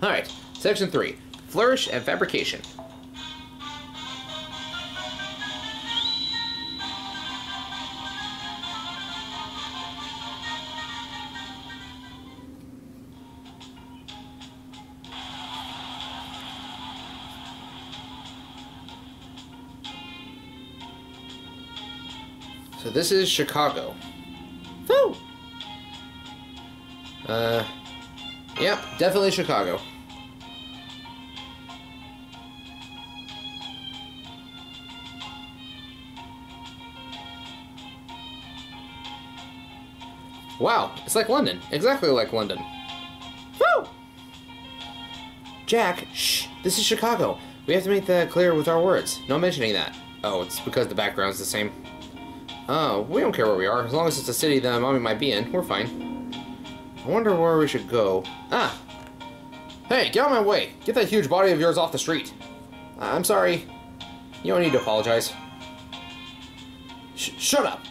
Alright, Section 3. Flourish and Fabrication. So this is Chicago. Woo! Yep, definitely Chicago. Wow, it's like London. Exactly like London. Woo! Jack, shh, this is Chicago. We have to make that clear with our words. No mentioning that. Oh, it's because the background's the same. Oh, we don't care where we are. As long as it's a city that mommy might be in, we're fine. I wonder where we should go. Ah! Hey, get out of my way! Get that huge body of yours off the street. I'm sorry. You don't need to apologize. Shut up!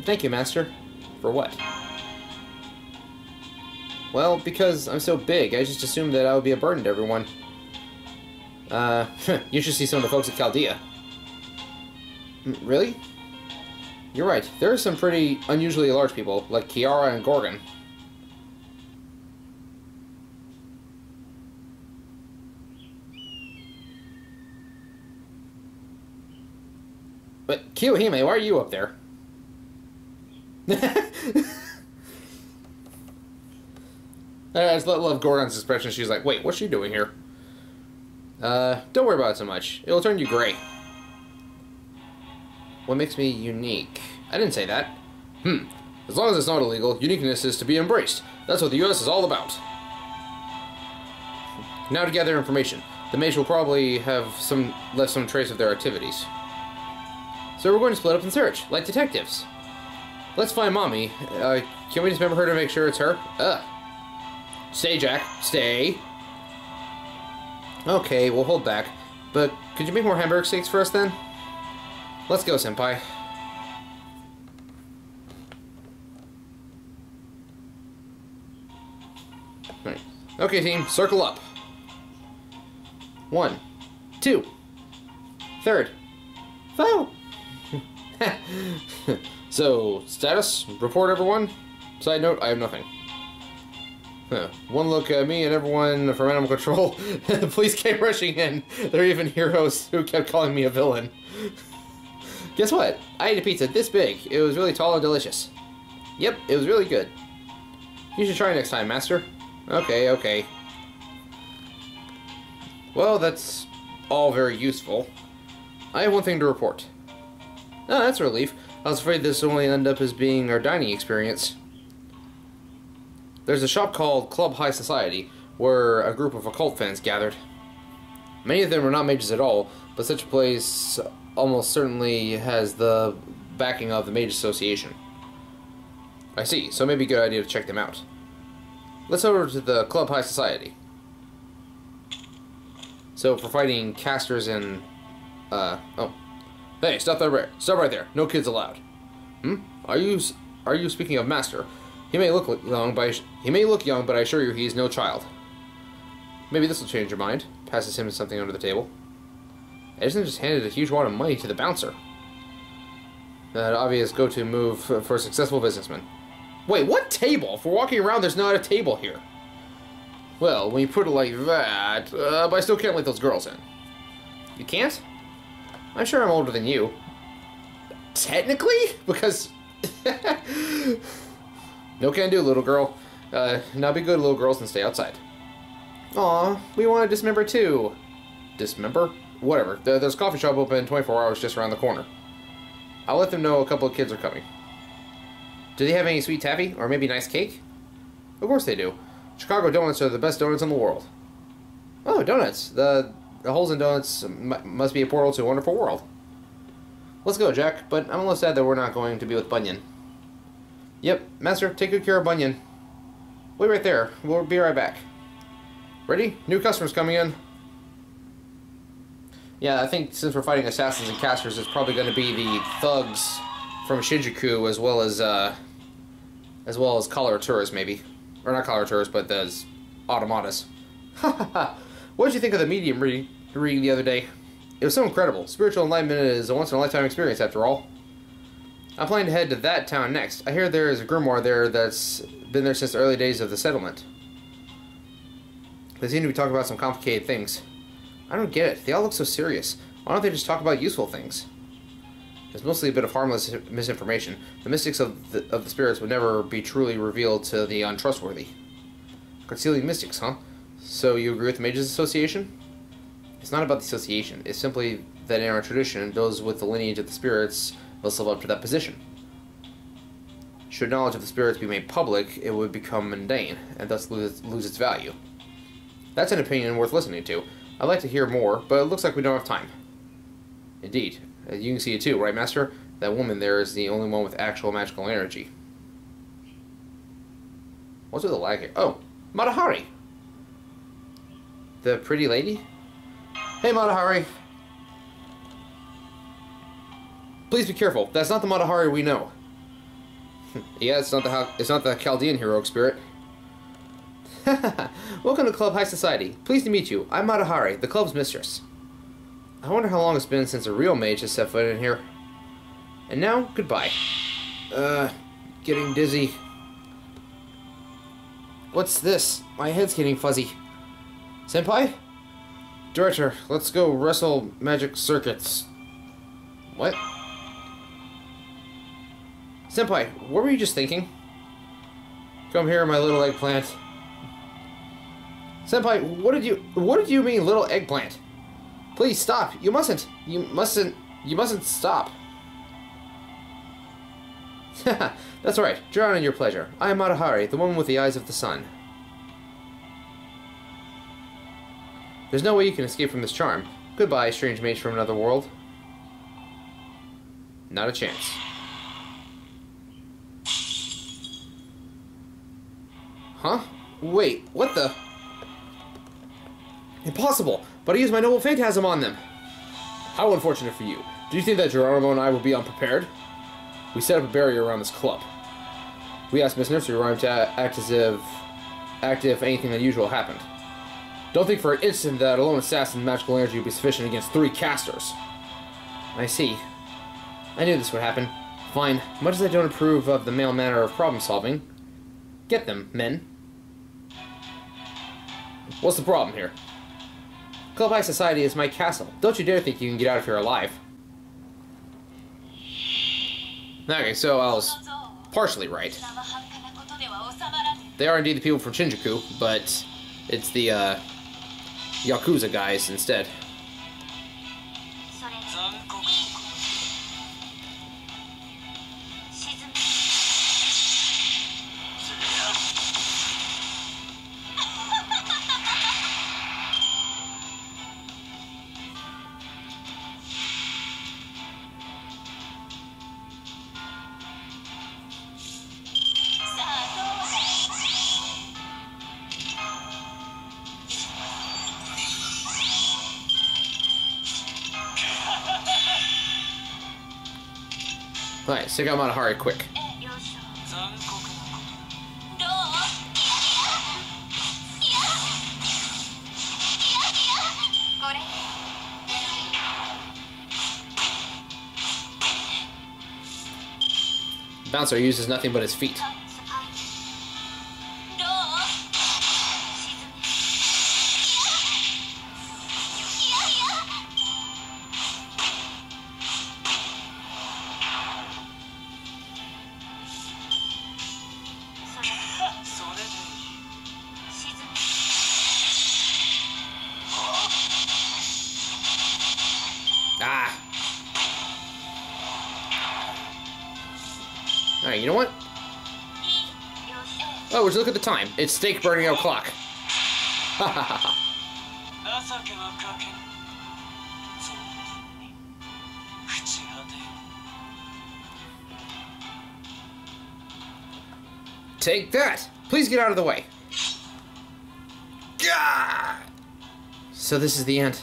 Thank you, Master. For what? Well, because I'm so big, I just assumed that I would be a burden to everyone. You should see some of the folks at Chaldea. Really? You're right. There are some pretty unusually large people, like Kiara and Gorgon. But, Kiyohime, why are you up there? I just love Gorgon's expression. She's like, wait, what's she doing here? Don't worry about it so much. It'll turn you gray. What makes me unique? I didn't say that. As long as it's not illegal, uniqueness is to be embraced. That's what the U.S. is all about. Now to gather information. The mage will probably have left some trace of their activities. So we're going to split up and search, like detectives. Let's find Mommy. Can we dismember her to make sure it's her? Stay, Jack. Stay. Okay, we'll hold back. But could you make more hamburger steaks for us then? Let's go, Senpai. Right. Okay, team, circle up. 1, 2, 3rd. Foul! So, status? Report, everyone? Side note, I have nothing. One look at me and everyone from Animal Control. The police came rushing in. There are even heroes who kept calling me a villain. Guess what? I ate a pizza this big. It was really tall and delicious. Yep, it was really good. You should try next time, Master. Okay, okay. Well, that's all very useful. I have one thing to report. Oh, that's a relief. I was afraid this would only end up as being our dining experience. There's a shop called Club High Society, where a group of occult fans gathered. Many of them are not mages at all, but such a place almost certainly has the backing of the Mage Association. I see, so it may be a good idea to check them out. Let's head over to the Club High Society. So, for fighting casters and, oh. Hey, stop right there. No kids allowed. Are you speaking of Master? He may look young, but I assure you he is no child. Maybe this will change your mind. Passes him something under the table. Edison just handed a huge wad of money to the bouncer. An obvious go-to move for a successful businessman. Wait, what table? If we're walking around, there's not a table here. Well, when you put it like that, but I still can't let those girls in. You can't? I'm sure I'm older than you. Technically? Because... No can do, little girl. Now be good, little girls, and stay outside. Aw, we want to dismember too. Dismember? Whatever. There's a coffee shop open 24 hours just around the corner. I'll let them know a couple of kids are coming. Do they have any sweet taffy? Or maybe nice cake? Of course they do. Chicago donuts are the best donuts in the world. Oh, donuts. The holes in donuts must be a portal to a wonderful world. Let's go, Jack, but I'm a little sad that we're not going to be with Bunyan. Yep, Master, take good care of Bunyan. Wait right there. We'll be right back. Ready? New customers coming in. Yeah, I think since we're fighting assassins and casters, it's probably going to be the thugs from Shinjuku as well as coloratures, maybe. Or not coloratures, but automatas. Ha ha ha! What did you think of the medium reading the other day? It was so incredible. Spiritual enlightenment is a once-in-a-lifetime experience, after all. I'm planning to head to that town next. I hear there is a grimoire there that's been there since the early days of the settlement. They seem to be talking about some complicated things. I don't get it. They all look so serious. Why don't they just talk about useful things? It's mostly a bit of harmless misinformation. The mystics of the spirits would never be truly revealed to the untrustworthy. Concealing mystics, huh? So you agree with the Mages Association? It's not about the association. It's simply that in our tradition, those with the lineage of the spirits must live up to that position. Should knowledge of the spirits be made public, it would become mundane, and thus lose its value. That's an opinion worth listening to. I'd like to hear more, but it looks like we don't have time. Indeed. You can see it too, right, Master? That woman there is the only one with actual magical energy. What's with the lag here? Oh, Matahari! The pretty lady? Hey, Matahari! Please be careful. That's not the Matahari we know. Yeah, it's not the Chaldean heroic spirit. Welcome to Club High Society. Pleased to meet you. I'm Matahari, the club's mistress. I wonder how long it's been since a real mage has set foot in here. And now, goodbye. Getting dizzy. What's this? My head's getting fuzzy. Senpai? Director, let's go wrestle magic circuits. What? Senpai, what were you just thinking? Come here, my little eggplant. Senpai, what did you mean, little eggplant? Please stop. You mustn't stop. That's right. Drown in your pleasure. I am Matahari, the woman with the eyes of the sun. There's no way you can escape from this charm. Goodbye, strange mage from another world. Not a chance. Huh? Wait, what the? Impossible! But I used my noble phantasm on them! How unfortunate for you. Do you think that Geronimo and I will be unprepared? We set up a barrier around this club. We asked Miss Nursery Rhyme to act if anything unusual happened. Don't think for an instant that a lone assassin's magical energy would be sufficient against 3 casters. I see. I knew this would happen. Fine. Much as I don't approve of the male manner of problem solving, get them, men. What's the problem here? Club High Society is my castle. Don't you dare think you can get out of here alive. Okay, so I was partially right. They are indeed the people from Shinjuku, but it's the Yakuza guys instead. Alright, so I got Matahari quick. Bouncer uses nothing but his feet. Ah! Alright, you know what? Oh, would you look at the time? It's steak burning out clock. Ha ha ha ha. Take that! Please get out of the way. Gah! So this is the end.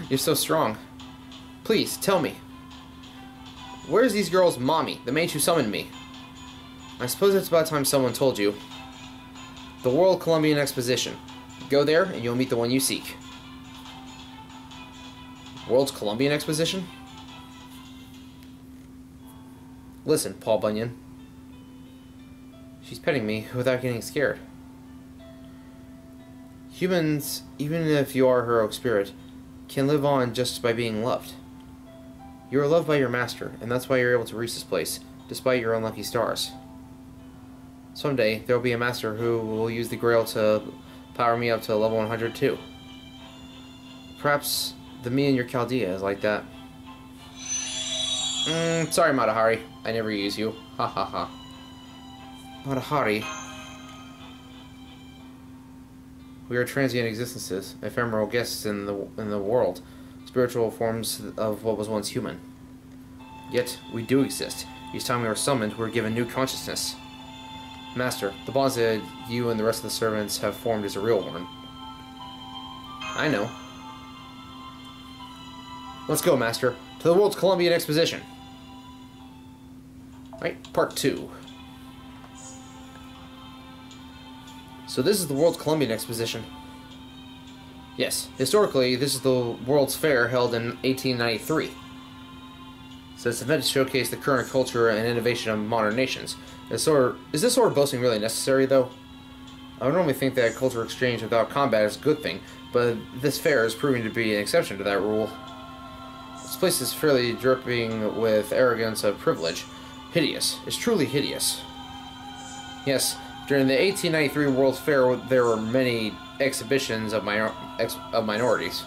You're so strong. Please, tell me. Where's these girls' mommy, the mage who summoned me? I suppose it's about time someone told you. The World Columbian Exposition. Go there, and you'll meet the one you seek. World's Columbian Exposition? Listen, Paul Bunyan. She's petting me without getting scared. Humans, even if you are a heroic spirit, can live on just by being loved. You are loved by your master, and that's why you're able to reach this place, despite your unlucky stars. Someday, there will be a master who will use the Grail to power me up to level 100 too. Perhaps the me in your Chaldea is like that. Sorry, Matahari. I never use you. Ha ha ha. Matahari. We are transient existences, ephemeral guests in the world, spiritual forms of what was once human. Yet, we do exist. Each time we are summoned, we are given new consciousness. Master, the bonds that you and the rest of the servants have formed is a real one. I know. Let's go, Master, to the World's Columbian Exposition. Right, part 2. So this is the World's Columbian Exposition. Yes, historically, this is the World's Fair held in 1893. So it's meant to showcase the current culture and innovation of modern nations. Is this sort of boasting really necessary, though? I would normally think that culture exchange without combat is a good thing, but this fair is proving to be an exception to that rule. This place is fairly dripping with arrogance of privilege. Hideous. It's truly hideous. Yes, during the 1893 World's Fair, there were many exhibitions of minorities.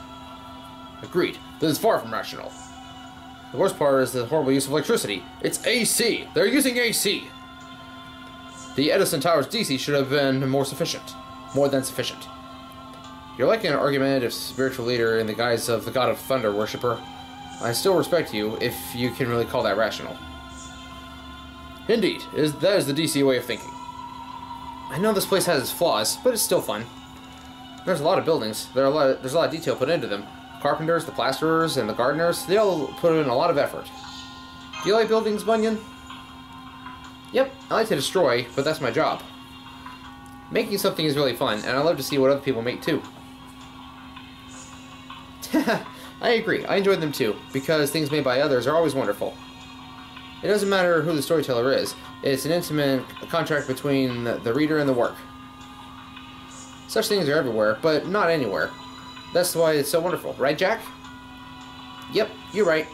Agreed. This is far from rational. The worst part is the horrible use of electricity. It's AC! They're using AC! The Edison Tower's DC should have been more sufficient. More than sufficient. You're like an argumentative spiritual leader in the guise of the god of thunder worshipper. I still respect you, if you can really call that rational. Indeed, that is the DC way of thinking. I know this place has its flaws, but it's still fun. There's a lot of buildings. There's a lot of detail put into them. Carpenters, the plasterers, and the gardeners, they all put in a lot of effort. Do you like buildings, Bunyan? Yep, I like to destroy, but that's my job. Making something is really fun, and I love to see what other people make too. I agree, I enjoy them too, because things made by others are always wonderful. It doesn't matter who the storyteller is, it's an intimate contract between the reader and the work. Such things are everywhere, but not anywhere. That's why it's so wonderful, right, Jack? Yep, you're right.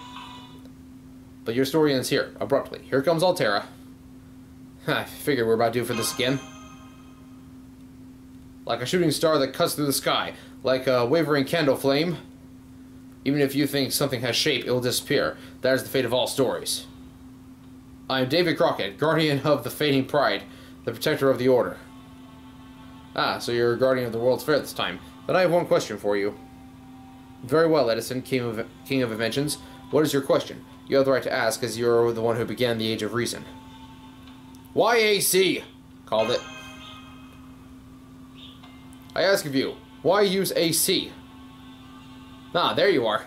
But your story ends here, abruptly. Here comes Altera. I figured we're about due for this again. Like a shooting star that cuts through the sky, like a wavering candle flame. Even if you think something has shape, it will disappear. That is the fate of all stories. I am David Crockett, guardian of the fading pride, the protector of the order. Ah, so you're a guardian of the World's Fair this time. Then I have one question for you. Very well, Edison, King of Inventions. What is your question? You have the right to ask, as you're the one who began the Age of Reason. Why AC? Called it. I ask of you, why use AC? Ah, there you are.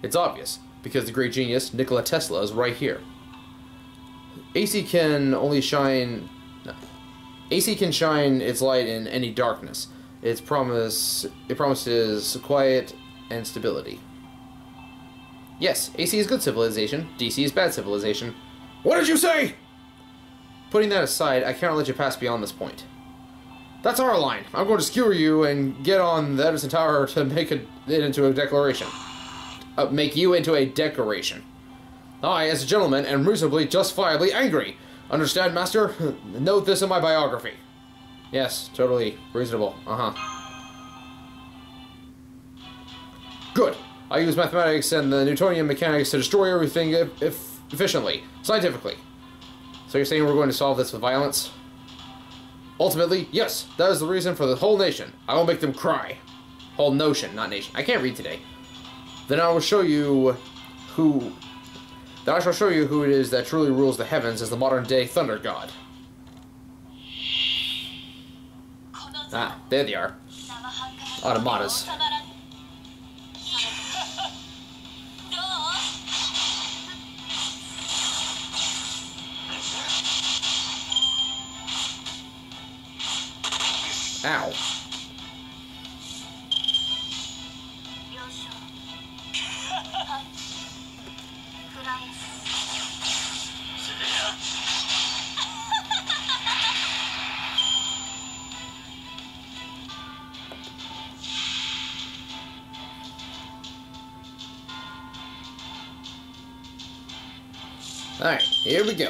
It's obvious, because the great genius, Nikola Tesla, is right here. AC can shine its light in any darkness. It promises quiet and stability. Yes, AC is good civilization, DC is bad civilization. What did you say? Putting that aside, I cannot let you pass beyond this point. That's our line. I'm going to skewer you and get on the Edison Tower to make it into a declaration. Make you into a decoration. I, as a gentleman, am reasonably, justifiably angry. Understand, Master? Note this in my biography. Yes, totally reasonable. Good. I use mathematics and the Newtonian mechanics to destroy everything efficiently, scientifically. So you're saying we're going to solve this with violence? Ultimately, yes, that is the reason for the whole nation. I will make them cry. Whole notion, not nation. I can't read today. Then I will show you who... Then I shall show you who it is that truly rules the heavens as the modern-day thunder god. Ah, there they are. Automatas. Ow. Alright, here we go.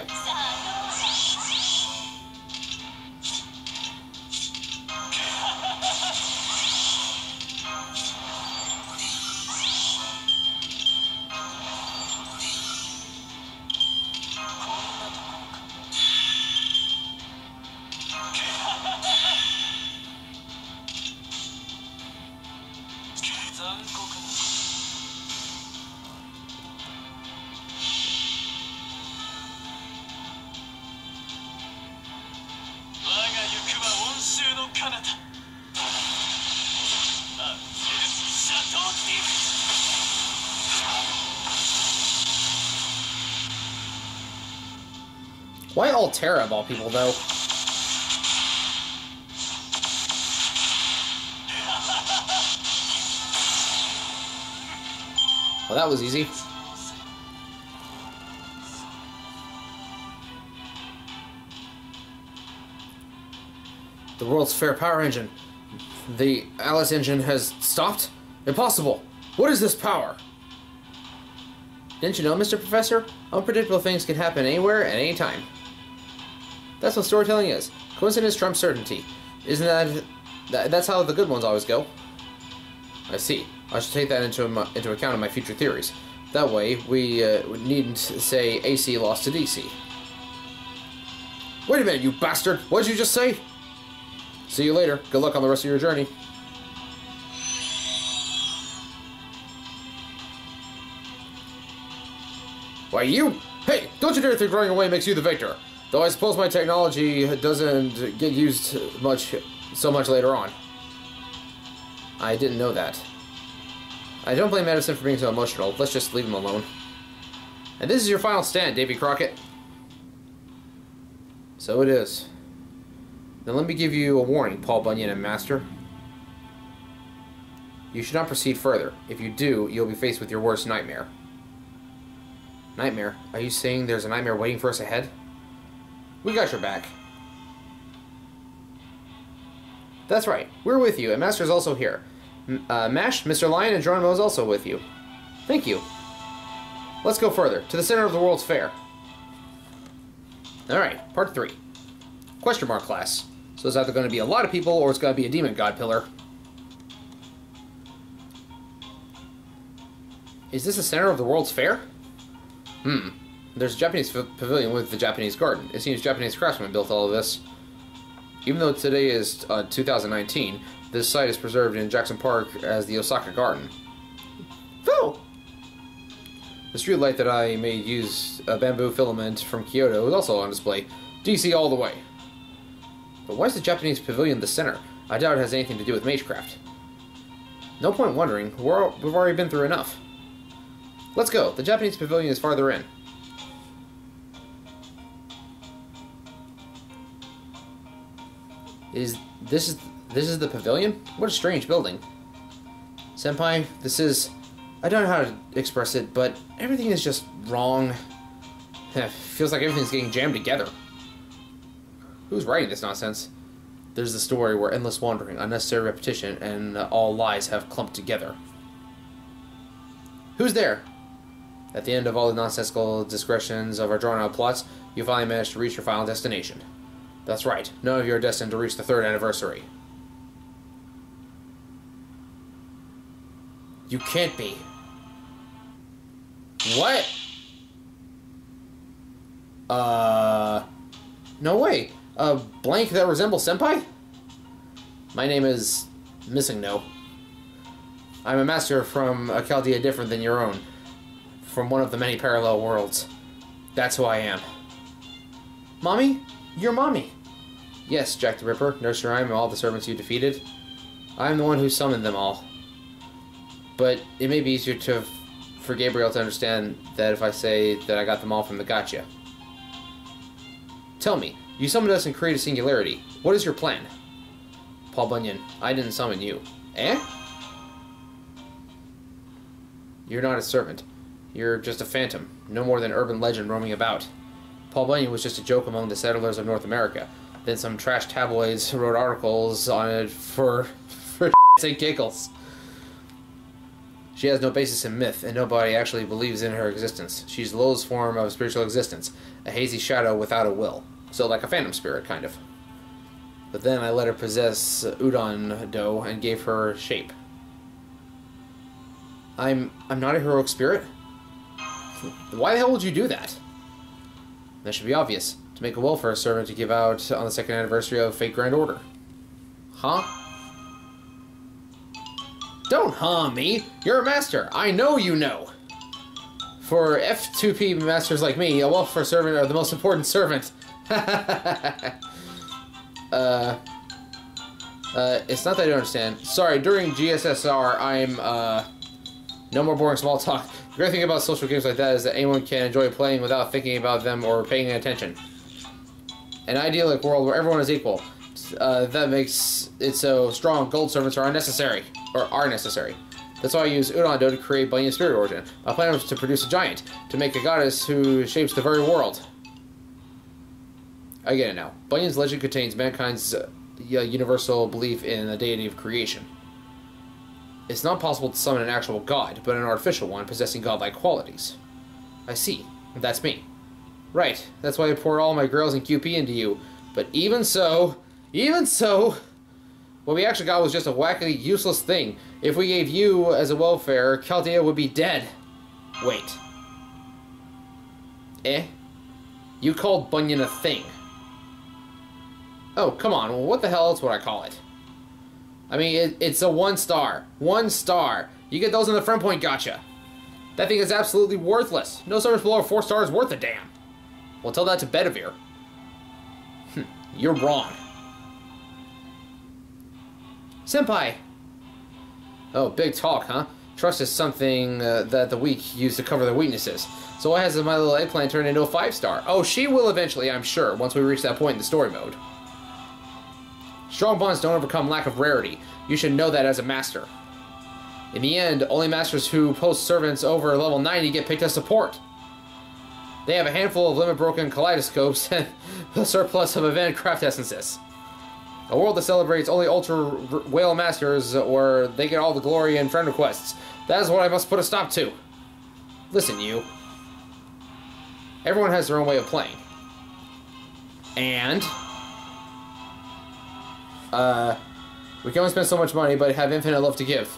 Why Altera of all people, though? Well, that was easy. The World's Fair power engine. The Alice engine has stopped? Impossible! What is this power? Didn't you know, Mr. Professor? Unpredictable things can happen anywhere at any time. That's what storytelling is. Coincidence trumps certainty. Isn't that's how the good ones always go? I see. I should take that into account in my future theories. That way, we needn't say AC lost to DC. Wait a minute, you bastard! What did you just say? See you later. Good luck on the rest of your journey. Why, you? Hey, don't you dare think running away makes you the victor. Though I suppose my technology doesn't get used so much later on. I didn't know that. I don't blame Edison for being so emotional. Let's just leave him alone. And this is your final stand, Davy Crockett. So it is. Then let me give you a warning, Paul Bunyan and Master. You should not proceed further. If you do, you'll be faced with your worst nightmare. Nightmare? Are you saying there's a nightmare waiting for us ahead? We got your back. That's right. We're with you, and Master's also here. Mash, Mr. Lion, and Geronimo is also with you. Thank you. Let's go further, to the center of the World's Fair. Alright, part 3. Question mark class. So it's either going to be a lot of people, or it's going to be a demon god pillar. Is this the center of the World's Fair? There's a Japanese pavilion with the Japanese garden. It seems Japanese craftsmen built all of this. Even though today is 2019, this site is preserved in Jackson Park as the Osaka Garden. Oh! The street light that I made use a bamboo filament from Kyoto is also on display. DC all the way. But why is the Japanese pavilion the center? I doubt it has anything to do with magecraft. No point wondering. We've already been through enough. Let's go. The Japanese pavilion is farther in. This is the pavilion? What a strange building. Senpai, this is... I don't know how to express it, but everything is just wrong. Feels like everything's getting jammed together. Who's writing this nonsense? There's the story where endless wandering, unnecessary repetition, and all lies have clumped together. Who's there? At the end of all the nonsensical digressions of our drawn-out plots, you finally managed to reach your final destination. That's right, none of you are destined to reach the 3rd anniversary. You can't be. What? No way. A blank that resembles Senpai? My name is... Missing No. I'm a master from a Chaldea different than your own. From one of the many parallel worlds. That's who I am. Mommy? You're Mommy. Yes, Jack the Ripper, Nurse Rhyme, and all the servants you defeated. I'm the one who summoned them all. But it may be easier for Gabriel to understand that if I say that I got them all from the gotcha. Tell me, you summoned us and created a singularity. What is your plan? Paul Bunyan, I didn't summon you. Eh? You're not a servant. You're just a phantom, no more than urban legend roaming about. Paul Bunyan was just a joke among the settlers of North America. Then some trash tabloids wrote articles on it for sake giggles. She has no basis in myth, and nobody actually believes in her existence. She's the lowest form of spiritual existence, a hazy shadow without a will. So like a phantom spirit, kind of. But then I let her possess udon dough and gave her shape. I'm not a heroic spirit? Why the hell would you do that? That should be obvious. To make a welfare servant to give out on the 2nd anniversary of Fate Grand Order. Huh? Don't huh me! You're a master! I know you know! For F2P masters like me, a welfare servant are the most important servant. It's not that I don't understand. Sorry, during GSSR, I'm, no more boring small talk. The great thing about social games like that is that anyone can enjoy playing without thinking about them or paying attention. An idyllic world where everyone is equal. That makes it so strong gold servants are unnecessary. Or are necessary. That's why I use udon dough to create Bunyan's spirit origin. My plan was to produce a giant, to make a goddess who shapes the very world. I get it now. Bunyan's legend contains mankind's universal belief in the deity of creation. It's not possible to summon an actual god, but an artificial one possessing godlike qualities. I see. That's me. Right. That's why I poured all my grails and QP into you. But even so, what we actually got was just a wackily, useless thing. If we gave you as a welfare, Chaldea would be dead. Wait. Eh? You called Bunyan a thing. Oh, come on. Well, what the hell else would I call it? I mean, it's a 1 star. 1 star. You get those in the front point gotcha. That thing is absolutely worthless. No service below 4 stars worth a damn. Well, tell that to Bedivere. You're wrong. Senpai! Oh, big talk, huh? Trust is something that the weak use to cover their weaknesses. So why hasn't my little eggplant turned into a 5-star? Oh, she will eventually, I'm sure, once we reach that point in the story mode. Strong bonds don't overcome lack of rarity. You should know that as a master. In the end, only masters who post servants over level 90 get picked as support. They have a handful of limit-broken kaleidoscopes and a surplus of event craft essences. A world that celebrates only Ultra Whale Masters, or they get all the glory and friend requests. That is what I must put a stop to. Listen, you. Everyone has their own way of playing. And we can only spend so much money, but have infinite love to give.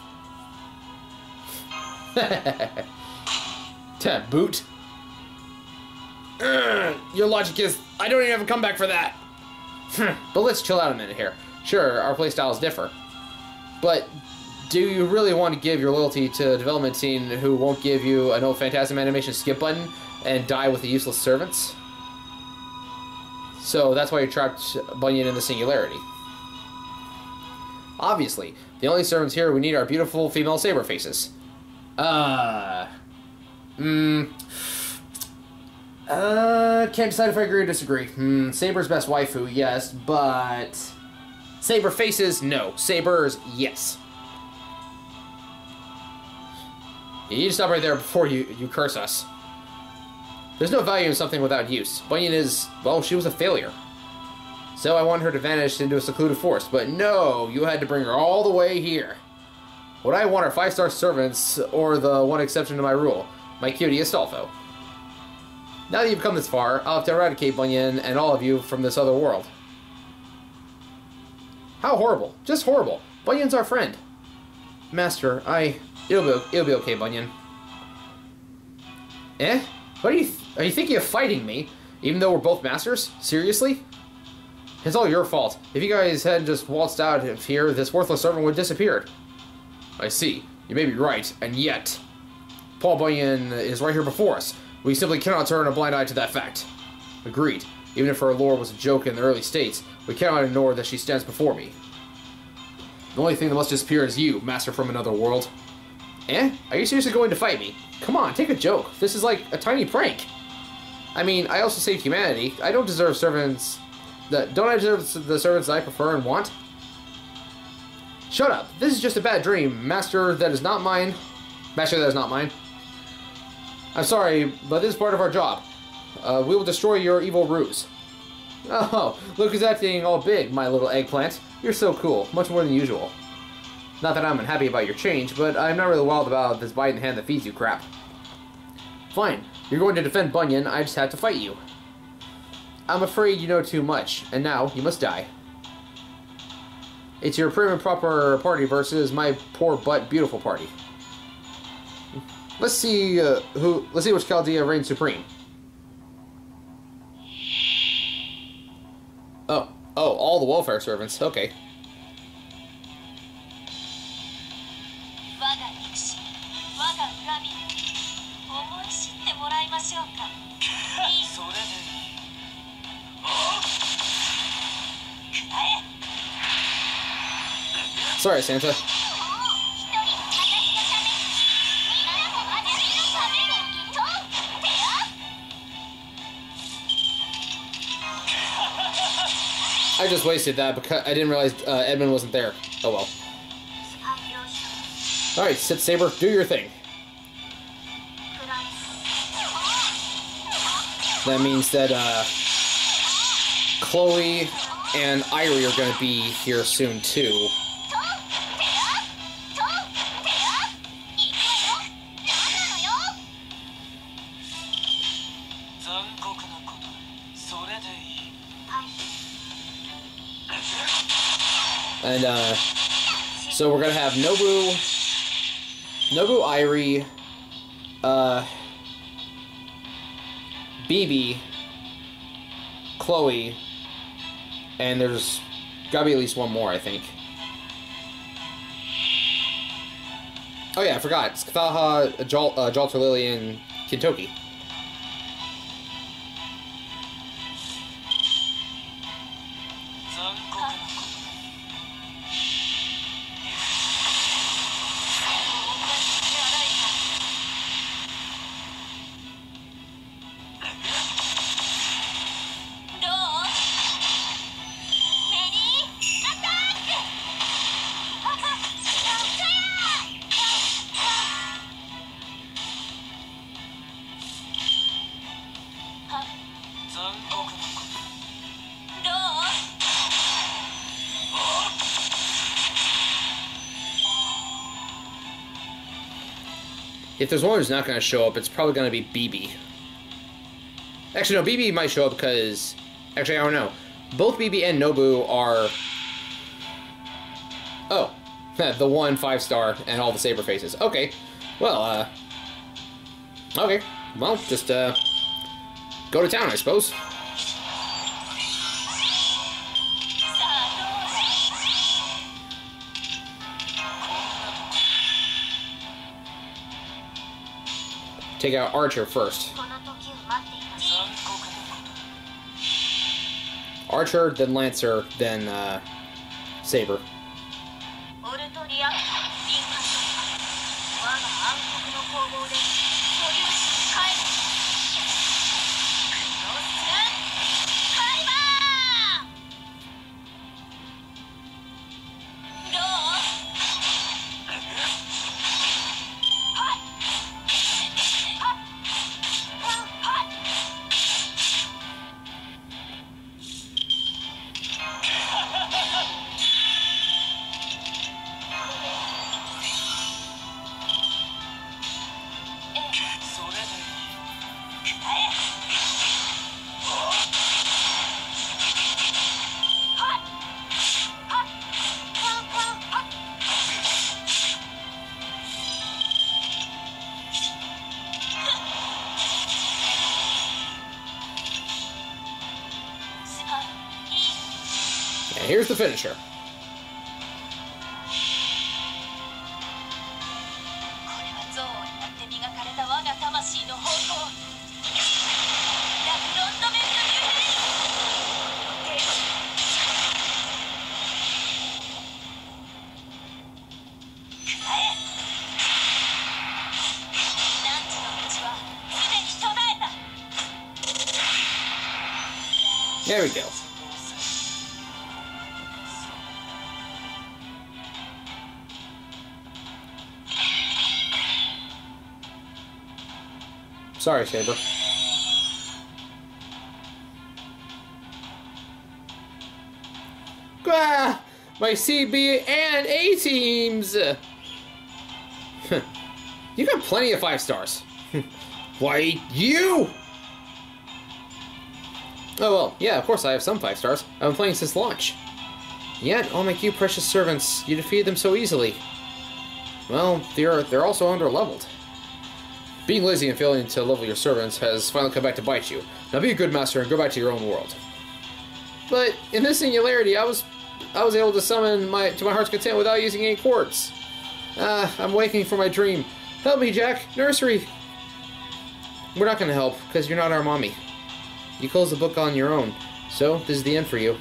Boot. Your logic is, I don't even have a comeback for that. But let's chill out a minute here. Sure, our playstyles differ. But do you really want to give your loyalty to a development team who won't give you an old Phantasm animation skip button and die with the useless servants? So that's why you trapped Bunyan in the singularity. Obviously, the only servants here we need are beautiful female saber faces. Can't decide if I agree or disagree. Saber's best waifu, yes, but Saber faces, no. Sabers, yes. You need to stop right there before you curse us. There's no value in something without use. Bunyan is, well, she was a failure. So I wanted her to vanish into a secluded forest, but no, you had to bring her all the way here. What I want are 5-star servants, or the one exception to my rule, my cutie Astolfo. Now that you've come this far, I'll have to eradicate Bunyan and all of you from this other world. How horrible. Just horrible. Bunyan's our friend. Master, it'll be okay, Bunyan. Eh? What are you thinking of fighting me? Even though we're both masters? Seriously? It's all your fault. If you guys hadn't just waltzed out of here, this worthless servant would have disappeared. I see. You may be right, and yet Paul Bunyan is right here before us. We simply cannot turn a blind eye to that fact. Agreed. Even if her lore was a joke in the early states, we cannot ignore that she stands before me. The only thing that must disappear is you, master from another world. Eh? Are you seriously going to fight me? Come on, take a joke. This is like a tiny prank. I mean, I also saved humanity. I don't deserve servants... Don't I deserve the servants I prefer and want? Shut up. This is just a bad dream. Master, that is not mine. Master, that is not mine. I'm sorry, but this is part of our job. We will destroy your evil ruse. Oh, look who's acting all big, my little eggplant. You're so cool. Much more than usual. Not that I'm unhappy about your change, but I'm not really wild about this biting hand that feeds you crap. Fine. You're going to defend Bunyan. I just had to fight you. I'm afraid you know too much, and now you must die. It's your prim and proper party versus my poor but beautiful party. Let's see which Chaldea reigns supreme. Oh, all the welfare servants. Okay. Sorry, Santa. I just wasted that because I didn't realize Edmund wasn't there. Oh well. Alright, Saber, do your thing. That means that Chloe and Irie are going to be here soon too. And, so we're gonna have Nobu, Irie, BB, Chloe, and there's gotta be at least one more, I think. Oh yeah, I forgot. It's Kathaha, Jalter Lily, and Kintoki. If there's one who's not going to show up, it's probably going to be BB. Actually, no, BB might show up because... Actually, I don't know. Both BB and Nobu are... Oh. The 1 5-star and all the Saber faces. Okay. Well, Okay. Well, just, go to town, I suppose. Take out Archer first. Archer, then Lancer, then Saber. And here's the finisher. There we go. Sorry, Saber. Ah, my CB and A teams! You got plenty of 5 stars. Why, you? Oh, well, yeah, of course I have some 5 stars. I've been playing since launch. Yet, oh my you precious servants, you defeated them so easily. Well, they're also under-leveled. Being lazy and failing to level your servants has finally come back to bite you. Now be a good master and go back to your own world. But in this singularity, I was able to summon to my heart's content without using any quartz. I'm waking for my dream. Help me, Jack. Nursery. We're not gonna help, because you're not our mommy. You closed the book on your own, so this is the end for you.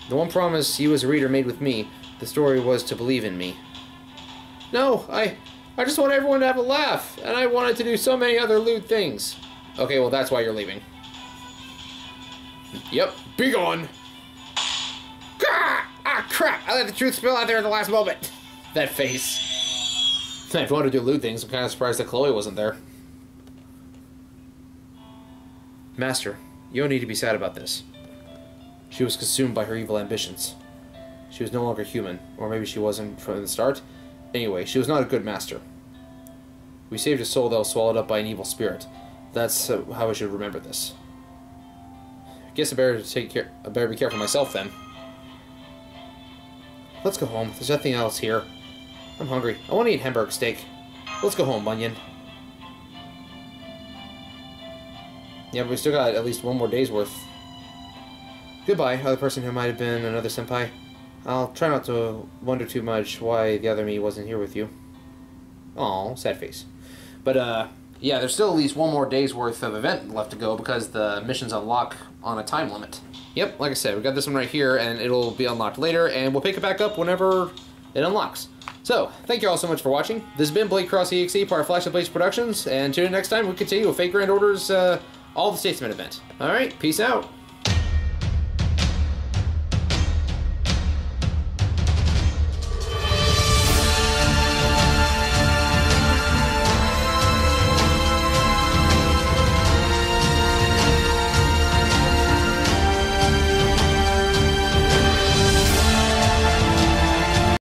The one promise you as a reader made with me, the story was to believe in me. No, I just want everyone to have a laugh, and I wanted to do so many other lewd things. Okay, well that's why you're leaving. Yep, be gone! Gah! Ah, crap! I let the truth spill out there at the last moment. That face. If you want to do lewd things, I'm kind of surprised that Chloe wasn't there. Master, you don't need to be sad about this. She was consumed by her evil ambitions. She was no longer human, or maybe she wasn't from the start. Anyway, she was not a good master. We saved a soul that was swallowed up by an evil spirit. That's how I should remember this. Guess I better be careful myself then. Let's go home. There's nothing else here. I'm hungry. I want to eat hamburger steak. Let's go home, Bunyan. Yeah, but we still got at least one more day's worth. Goodbye, other person who might have been another senpai. I'll try not to wonder too much why the other me wasn't here with you. Aw, sad face. But, yeah, there's still at least one more day's worth of event left to go because the missions unlock on a time limit. Yep, like I said, we got this one right here, and it'll be unlocked later, and we'll pick it back up whenever it unlocks. So, thank you all so much for watching. This has been Blade Cross EXE, part of Flash and Blaze Productions, and tune in next time we continue with Fate Grand Order's, all the Statesemen event. Alright, peace out.